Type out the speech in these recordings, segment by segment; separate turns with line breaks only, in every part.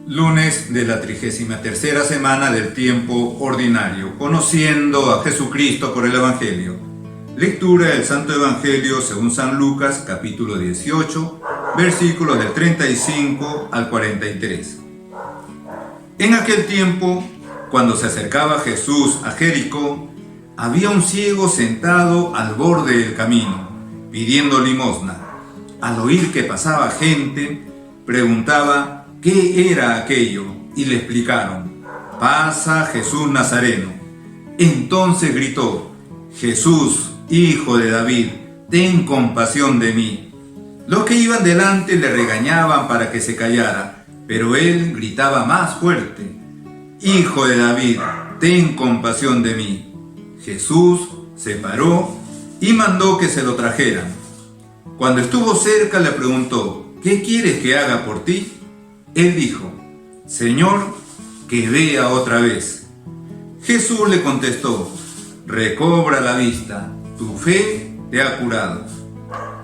Lunes de la 33ª semana del tiempo ordinario, conociendo a Jesucristo por el Evangelio. Lectura del Santo Evangelio según San Lucas, capítulo 18, versículos del 35 al 43. En aquel tiempo, cuando se acercaba Jesús a Jericó, había un ciego sentado al borde del camino, pidiendo limosna. Al oír que pasaba gente, preguntaba qué era aquello, y le explicaron: pasa Jesús Nazareno. Entonces gritó: Jesús, hijo de David, ten compasión de mí. Los que iban delante le regañaban para que se callara, pero él gritaba más fuerte: Hijo de David, ten compasión de mí. Jesús se paró y mandó que se lo trajeran. Cuando estuvo cerca le preguntó: ¿qué quieres que haga por ti? Él dijo: Señor, que vea otra vez. Jesús le contestó: recobra la vista, tu fe te ha curado.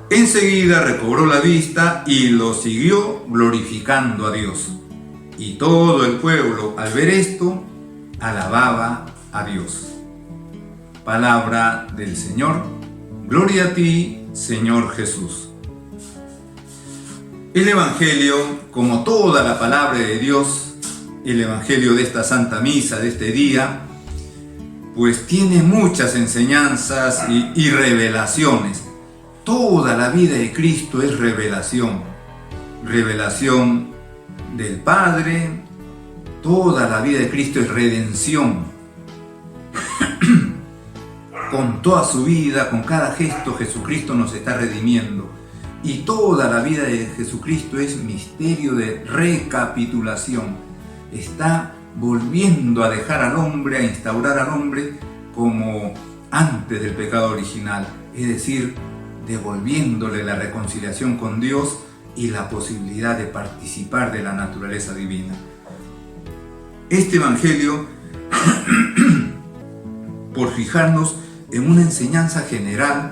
Enseguida recobró la vista y lo siguió glorificando a Dios. Y todo el pueblo, al ver esto, alababa a Dios. Palabra del Señor. Gloria a ti, Señor Jesús. El Evangelio, como toda la palabra de Dios, el Evangelio de esta Santa Misa, de este día, pues tiene muchas enseñanzas y revelaciones. Toda la vida de Cristo es revelación. Revelación del Padre. Toda la vida de Cristo es redención. Con toda su vida, con cada gesto, Jesucristo nos está redimiendo. Y toda la vida de Jesucristo es misterio de recapitulación. Está volviendo a dejar al hombre, a instaurar al hombre como antes del pecado original. Es decir, devolviéndole la reconciliación con Dios y la posibilidad de participar de la naturaleza divina. Este Evangelio, por fijarnos en una enseñanza general,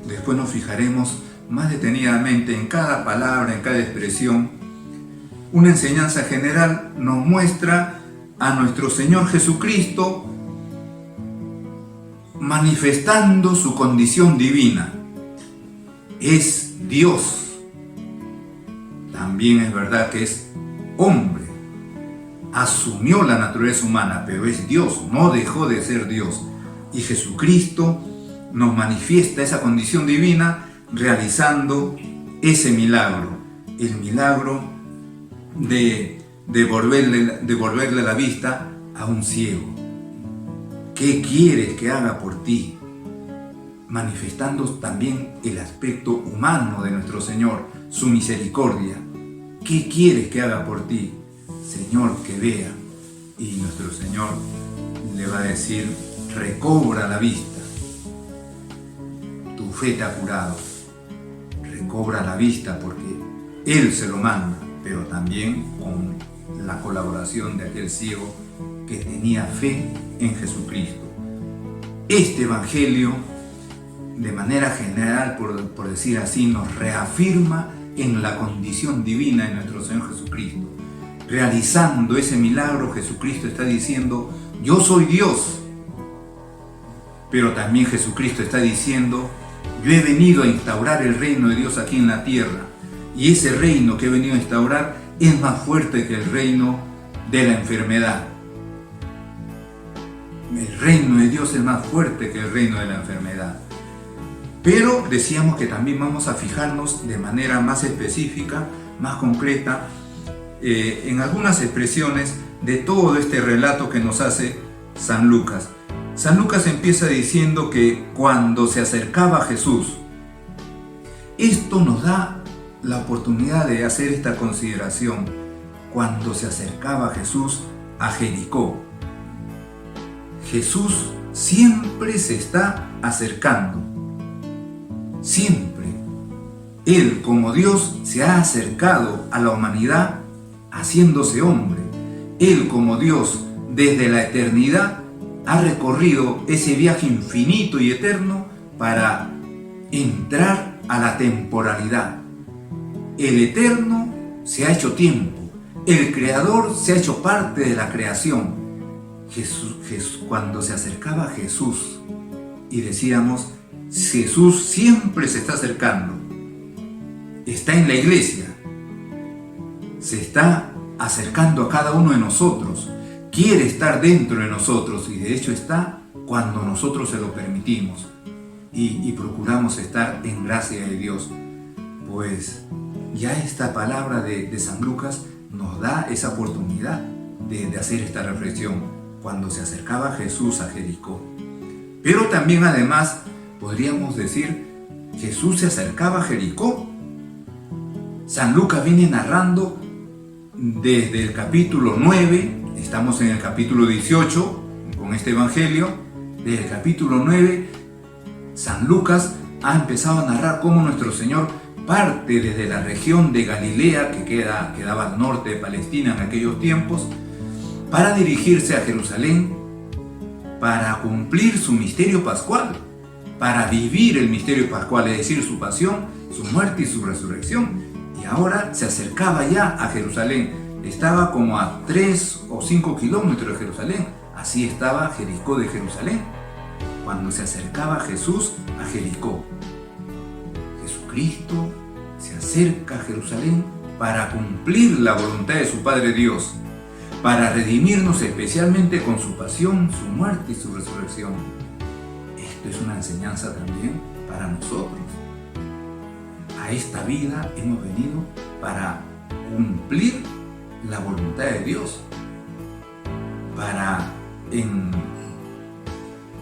después nos fijaremos más detenidamente en cada palabra, en cada expresión. Una enseñanza general nos muestra a nuestro Señor Jesucristo manifestando su condición divina. Es Dios. También es verdad que es hombre. Asumió la naturaleza humana, pero es Dios, no dejó de ser Dios. Y Jesucristo nos manifiesta esa condición divina realizando ese milagro, el milagro de devolverle la vista a un ciego. ¿Qué quieres que haga por ti? Manifestando también el aspecto humano de nuestro Señor, su misericordia. ¿Qué quieres que haga por ti? Señor, que vea. Y nuestro Señor le va a decir: recobra la vista, tu fe te ha curado. Recobra la vista porque Él se lo manda, pero también con la colaboración de aquel ciego que tenía fe en Jesucristo. Este Evangelio, de manera general, por decir así, nos reafirma en la condición divina de nuestro Señor Jesucristo. Realizando ese milagro, Jesucristo está diciendo: yo soy Dios. Pero también Jesucristo está diciendo: yo he venido a instaurar el reino de Dios aquí en la tierra. Y ese reino que he venido a instaurar es más fuerte que el reino de la enfermedad. El reino de Dios es más fuerte que el reino de la enfermedad. Pero decíamos que también vamos a fijarnos de manera más específica, más concreta, en algunas expresiones de todo este relato que nos hace San Lucas. San Lucas empieza diciendo que cuando se acercaba a Jesús, esto nos da la oportunidad de hacer esta consideración. Cuando se acercaba Jesús a Jericó. Jesús siempre se está acercando. Siempre. Él, como Dios, se ha acercado a la humanidad haciéndose hombre. Él, como Dios, desde la eternidad, ha recorrido ese viaje infinito y eterno para entrar a la temporalidad. El eterno se ha hecho tiempo. El Creador se ha hecho parte de la creación. Cuando se acercaba a Jesús y decíamos, Jesús siempre se está acercando, está en la iglesia, se está acercando a cada uno de nosotros, quiere estar dentro de nosotros, y de hecho está cuando nosotros se lo permitimos y procuramos estar en gracia de Dios. Pues ya esta palabra de San Lucas nos da esa oportunidad de hacer esta reflexión cuando se acercaba Jesús a Jericó. Pero también, además, podríamos decir, Jesús se acercaba a Jericó. San Lucas viene narrando desde el capítulo 9, estamos en el capítulo 18 con este evangelio. Desde el capítulo 9, San Lucas ha empezado a narrar cómo nuestro Señor parte desde la región de Galilea, que quedaba al norte de Palestina en aquellos tiempos, para dirigirse a Jerusalén, para cumplir su misterio pascual, para vivir el misterio pascual, es decir, su pasión, su muerte y su resurrección. Y ahora se acercaba ya a Jerusalén. Estaba como a 3 o 5 kilómetros de Jerusalén. Así estaba Jericó de Jerusalén, cuando se acercaba Jesús a Jericó. Jesucristo se acerca a Jerusalén para cumplir la voluntad de su Padre Dios, para redimirnos especialmente con su pasión, su muerte y su resurrección. Esto es una enseñanza también para nosotros. A esta vida hemos venido para cumplir la voluntad de Dios, para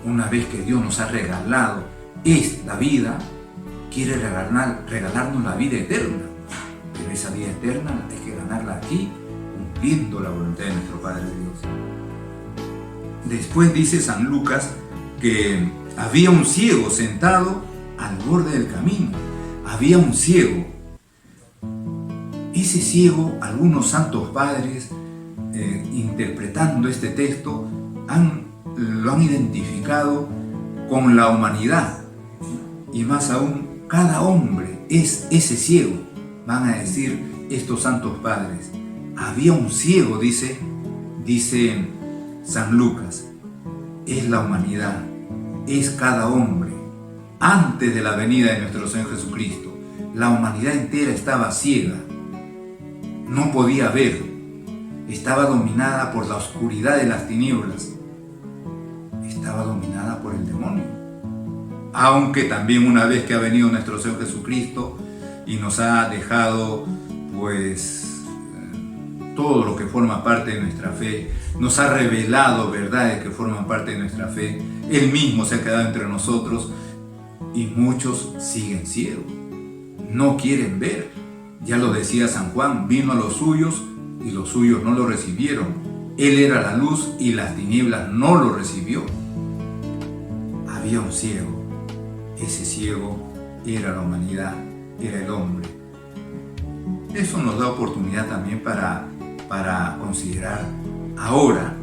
una vez que Dios nos ha regalado esta vida, quiere regalarnos la vida eterna. Pero esa vida eterna hay que ganarla aquí, cumpliendo la voluntad de nuestro Padre Dios. Después dice San Lucas que había un ciego sentado al borde del camino. Había un ciego. Ese ciego, algunos santos padres, interpretando este texto, lo han identificado con la humanidad. Y más aún, cada hombre es ese ciego, van a decir estos santos padres. Había un ciego, dice San Lucas. Es la humanidad, es cada hombre. Antes de la venida de nuestro Señor Jesucristo, la humanidad entera estaba ciega, no podía ver, estaba dominada por la oscuridad de las tinieblas, estaba dominada por el demonio. Aunque también una vez que ha venido nuestro Señor Jesucristo y nos ha dejado todo lo que forma parte de nuestra fe, nos ha revelado verdades que forman parte de nuestra fe, Él mismo se ha quedado entre nosotros y muchos siguen ciegos, no quieren ver. Ya lo decía San Juan, vino a los suyos y los suyos no lo recibieron. Él era la luz y las tinieblas no lo recibió. Había un ciego, ese ciego era la humanidad, era el hombre. Eso nos da oportunidad también para considerar ahora,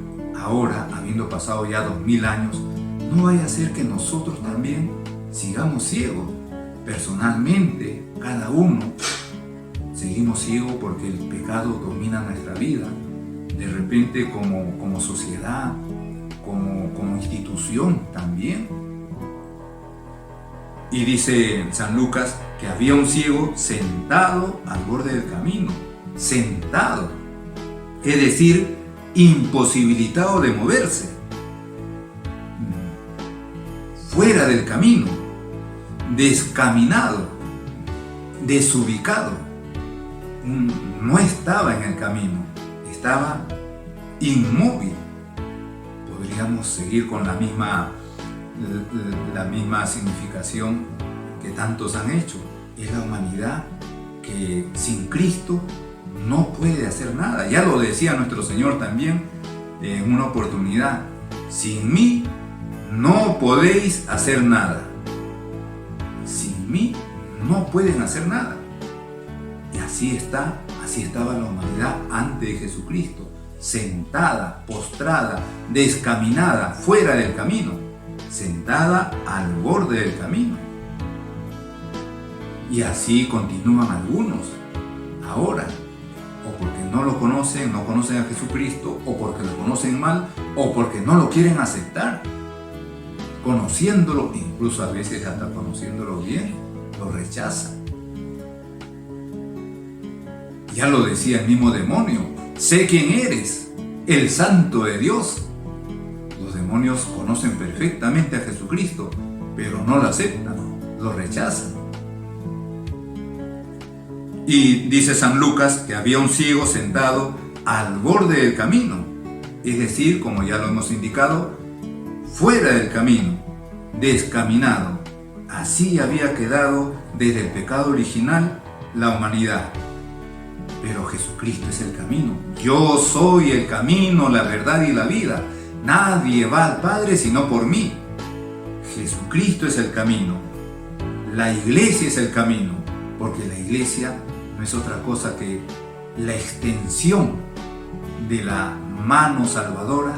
habiendo pasado ya 2000 años, no vaya a ser que nosotros también sigamos ciegos. Personalmente, cada uno seguimos ciegos porque el pecado domina nuestra vida. De repente como sociedad, como institución también. Y dice San Lucas que había un ciego sentado al borde del camino. Sentado. Es decir, imposibilitado de moverse. Fuera del camino. Descaminado. Desubicado. No estaba en el camino. Estaba inmóvil. Podríamos seguir con la misma significación que tantos han hecho. Es la humanidad que sin Cristo no puede hacer nada. Ya lo decía nuestro Señor también en una oportunidad: sin mí no podéis hacer nada. Sin mí no pueden hacer nada. Y así estaba la humanidad antes de Jesucristo, sentada, postrada, descaminada, fuera del camino, sentada al borde del camino. Y así continúan algunos ahora, o porque no lo conocen, no conocen a Jesucristo, o porque lo conocen mal, o porque no lo quieren aceptar. Conociéndolo, incluso a veces hasta conociéndolo bien, lo rechazan. Ya lo decía el mismo demonio: sé quién eres, el Santo de Dios. Los demonios conocen perfectamente a Jesucristo, pero no lo aceptan, lo rechazan. Y dice San Lucas que había un ciego sentado al borde del camino, es decir, como ya lo hemos indicado, fuera del camino, descaminado. Así había quedado desde el pecado original la humanidad. Pero Jesucristo es el camino. Yo soy el camino, la verdad y la vida. Nadie va al Padre sino por mí. Jesucristo es el camino. La iglesia es el camino, porque la iglesia no es otra cosa que la extensión de la mano salvadora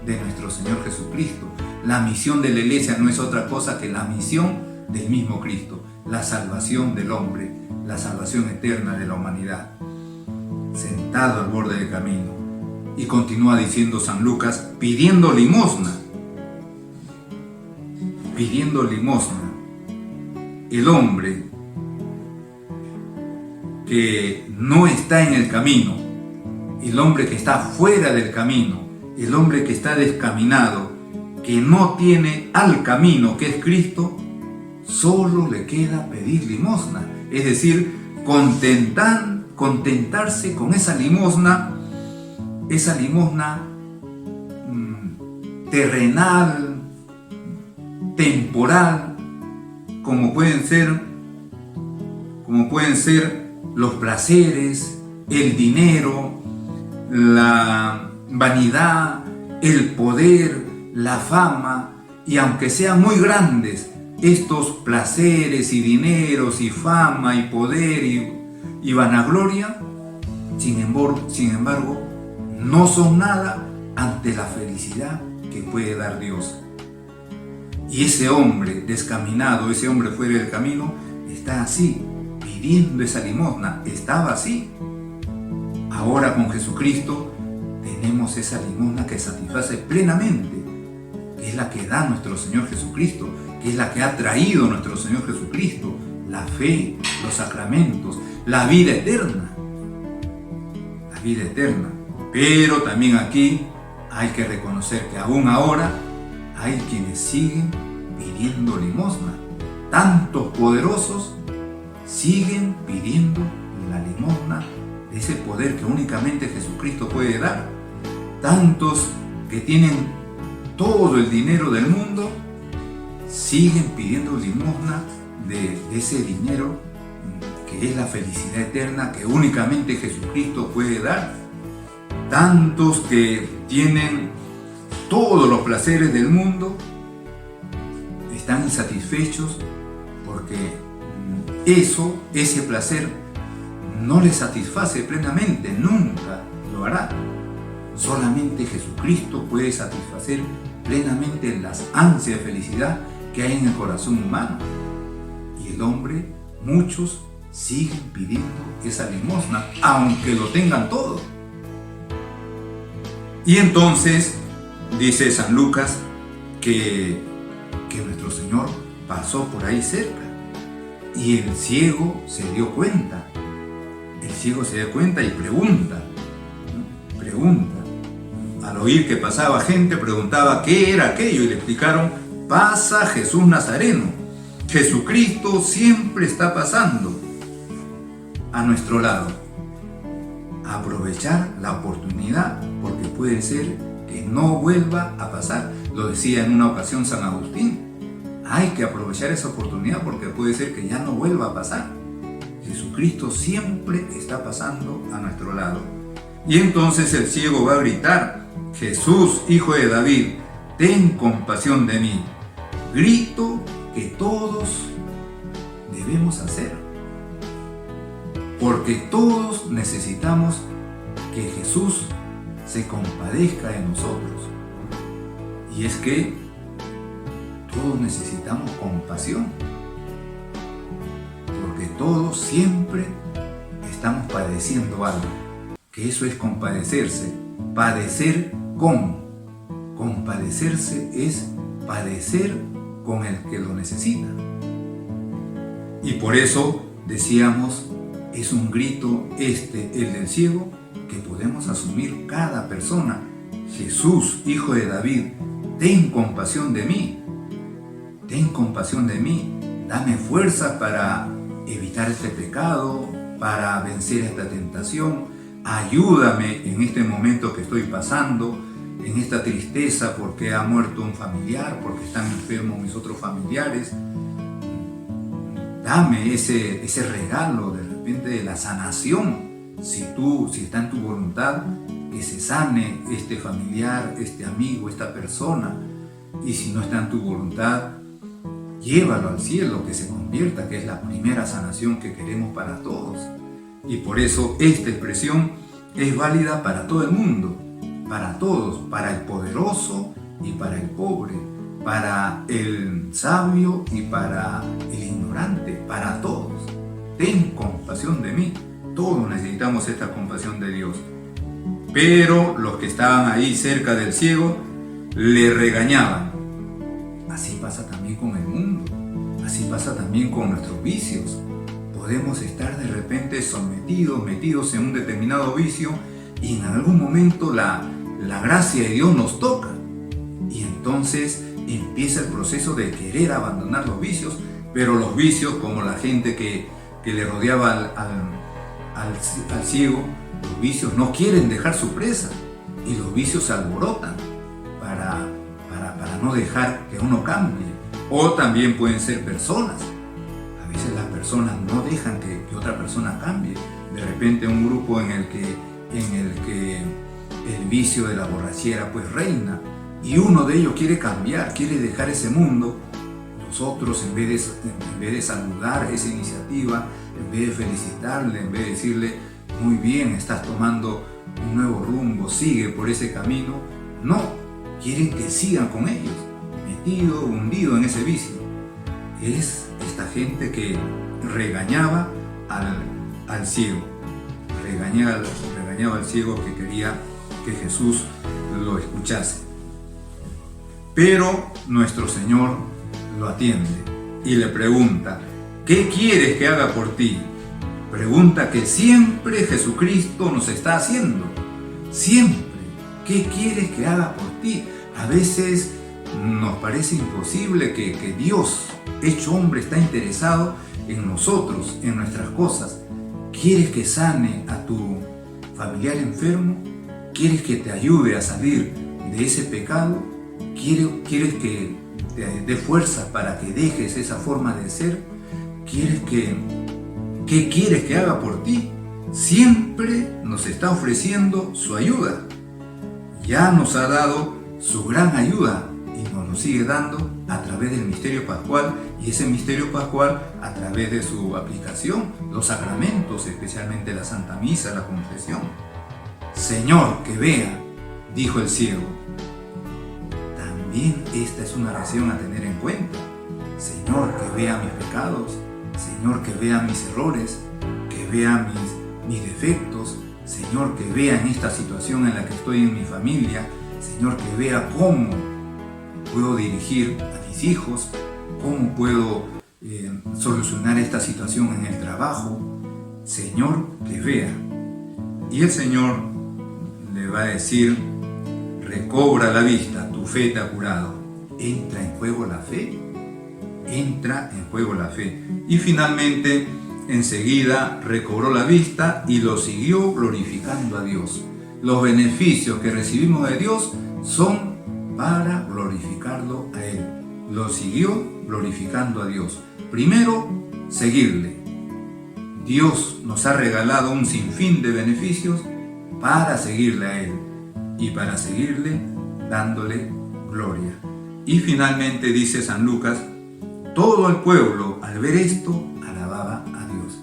de nuestro Señor Jesucristo. La misión de la iglesia no es otra cosa que la misión del mismo Cristo, la salvación del hombre, la salvación eterna de la humanidad. Sentado al borde del camino. Y continúa diciendo San Lucas, pidiendo limosna. Pidiendo limosna. El hombre que no está en el camino, el hombre que está fuera del camino, el hombre que está descaminado, que no tiene al camino que es Cristo, solo le queda pedir limosna, es decir, contentarse con esa limosna terrenal, temporal, como pueden ser los placeres, el dinero, la vanidad, el poder, la fama, y aunque sean muy grandes estos placeres y dineros y fama y poder y vanagloria, sin embargo, no son nada ante la felicidad que puede dar Dios. Y ese hombre descaminado, ese hombre fuera del camino, está así, pidiendo esa limosna. Estaba así. Ahora con Jesucristo tenemos esa limosna que satisface plenamente, que es la que da nuestro Señor Jesucristo, que es la que ha traído nuestro Señor Jesucristo, la fe, los sacramentos, la vida eterna. La vida eterna. Pero también aquí hay que reconocer que aún ahora hay quienes siguen pidiendo limosna. Tantos poderosos siguen pidiendo la limosna de ese poder que únicamente Jesucristo puede dar. Tantos que tienen todo el dinero del mundo siguen pidiendo limosna de ese dinero que es la felicidad eterna que únicamente Jesucristo puede dar. Tantos que tienen todos los placeres del mundo están insatisfechos porque ese placer no les satisface plenamente, nunca lo hará. Solamente Jesucristo puede satisfacer plenamente las ansias de felicidad que hay en el corazón humano. Y el hombre, muchos siguen pidiendo esa limosna, aunque lo tengan todo. Y entonces dice San Lucas que nuestro Señor pasó por ahí cerca y el ciego se dio cuenta. El ciego se dio cuenta y pregunta. Al oír que pasaba gente, preguntaba qué era aquello y le explicaron: pasa Jesús Nazareno. Jesucristo siempre está pasando a nuestro lado. Aprovechar la oportunidad, porque puede ser que no vuelva a pasar. Lo decía en una ocasión San Agustín: hay que aprovechar esa oportunidad porque puede ser que ya no vuelva a pasar. Jesucristo siempre está pasando a nuestro lado. Y entonces el ciego va a gritar: Jesús, hijo de David, ten compasión de mí. Grito que todos debemos hacer, porque todos necesitamos que Jesús se compadezca de nosotros. Y es que todos necesitamos compasión, porque todos siempre estamos padeciendo algo. que eso es compadecerse. Padecer con. Compadecerse es padecer con el que lo necesita. Y por eso decíamos, es un grito el del ciego, que podemos asumir cada persona. Jesús, Hijo de David, ten compasión de mí. Ten compasión de mí. Dame fuerza para evitar este pecado, para vencer esta tentación. Ayúdame en este momento que estoy pasando, en esta tristeza porque ha muerto un familiar, porque están enfermos mis otros familiares. Dame ese regalo de repente de la sanación. Si está en tu voluntad, que se sane este familiar, este amigo, esta persona. Y si no está en tu voluntad, llévalo al cielo, que se convierta, que es la primera sanación que queremos para todos. Y por eso esta expresión es válida para todo el mundo, para todos, para el poderoso y para el pobre, para el sabio y para el ignorante, para todos. Ten compasión de mí. Todos necesitamos esta compasión de Dios. Pero los que estaban ahí cerca del ciego le regañaban. Así pasa también con el mundo, así pasa también con nuestros vicios. Podemos estar de repente metidos en un determinado vicio, y en algún momento la gracia de Dios nos toca. Y entonces empieza el proceso de querer abandonar los vicios, pero los vicios, como la gente que le rodeaba al ciego, los vicios no quieren dejar su presa, y los vicios se alborotan para no dejar que uno cambie. O también pueden ser personas. A veces las personas no dejan que otra persona cambie. De repente un grupo en el que el vicio de la borrachera pues reina, y uno de ellos quiere cambiar, quiere dejar ese mundo. Los otros, en vez de saludar esa iniciativa, en vez de felicitarle, en vez de decirle muy bien, estás tomando un nuevo rumbo, sigue por ese camino, no, quieren que sigan con ellos, hundido en ese vicio. Es esta gente que regañaba al ciego, regañaba al ciego que quería que Jesús lo escuchase. Pero nuestro Señor lo atiende y le pregunta, ¿qué quieres que haga por ti? Pregunta que siempre Jesucristo nos está haciendo. Siempre. ¿Qué quieres que haga por ti? A veces nos parece imposible que Dios, hecho hombre, está interesado en nosotros, en nuestras cosas. ¿Quieres que sane a tu familiar enfermo? ¿Quieres que te ayude a salir de ese pecado? ¿Quieres que te dé fuerza para que dejes esa forma de ser? ¿Qué quieres que haga por ti? Siempre nos está ofreciendo su ayuda. Ya nos ha dado su gran ayuda y nos lo sigue dando a través del misterio pascual, y ese misterio pascual a través de su aplicación, los sacramentos, especialmente la Santa Misa, la confesión. Señor, que vea, dijo el ciego. También esta es una oración a tener en cuenta. Señor, que vea mis pecados, Señor, que vea mis errores, que vea mis defectos, Señor, que vea en esta situación en la que estoy en mi familia, Señor, que vea cómo puedo dirigir a mis hijos, cómo puedo solucionar esta situación en el trabajo. Señor, que vea. Y el Señor le va a decir, recobra la vista, tu fe te ha curado. Entra en juego la fe. Entra en juego la fe. Y finalmente, enseguida recobró la vista y lo siguió glorificando a Dios. Los beneficios que recibimos de Dios son para glorificarlo a Él. Lo siguió glorificando a Dios. Primero, seguirle. Dios nos ha regalado un sinfín de beneficios para seguirle a Él y para seguirle dándole gloria. Y finalmente dice San Lucas, todo el pueblo al ver esto alababa a Dios.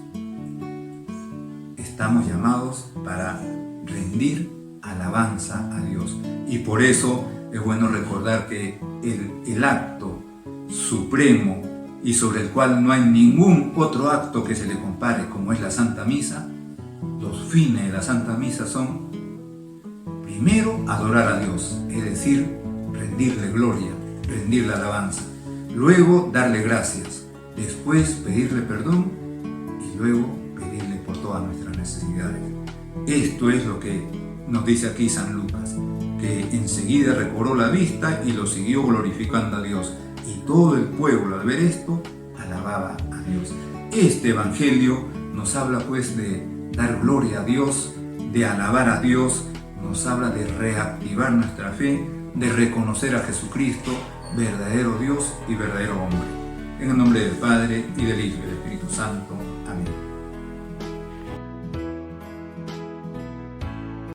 Estamos llamados para rendir alabanza a Dios, y por eso es bueno recordar que el acto supremo y sobre el cual no hay ningún otro acto que se le compare, como es la Santa Misa, Los fines de la Santa Misa son: primero, adorar a Dios, es decir, rendirle gloria, rendirle alabanza. Luego, darle gracias. Después, pedirle perdón y luego pedirle por todas nuestras necesidades. Esto es lo que nos dice aquí San Lucas, que enseguida recobró la vista y lo siguió glorificando a Dios. Y todo el pueblo, al ver esto, alababa a Dios. Este evangelio nos habla pues de dar gloria a Dios, de alabar a Dios, nos habla de reactivar nuestra fe, de reconocer a Jesucristo, verdadero Dios y verdadero hombre. En el nombre del Padre, y del Hijo y del Espíritu Santo.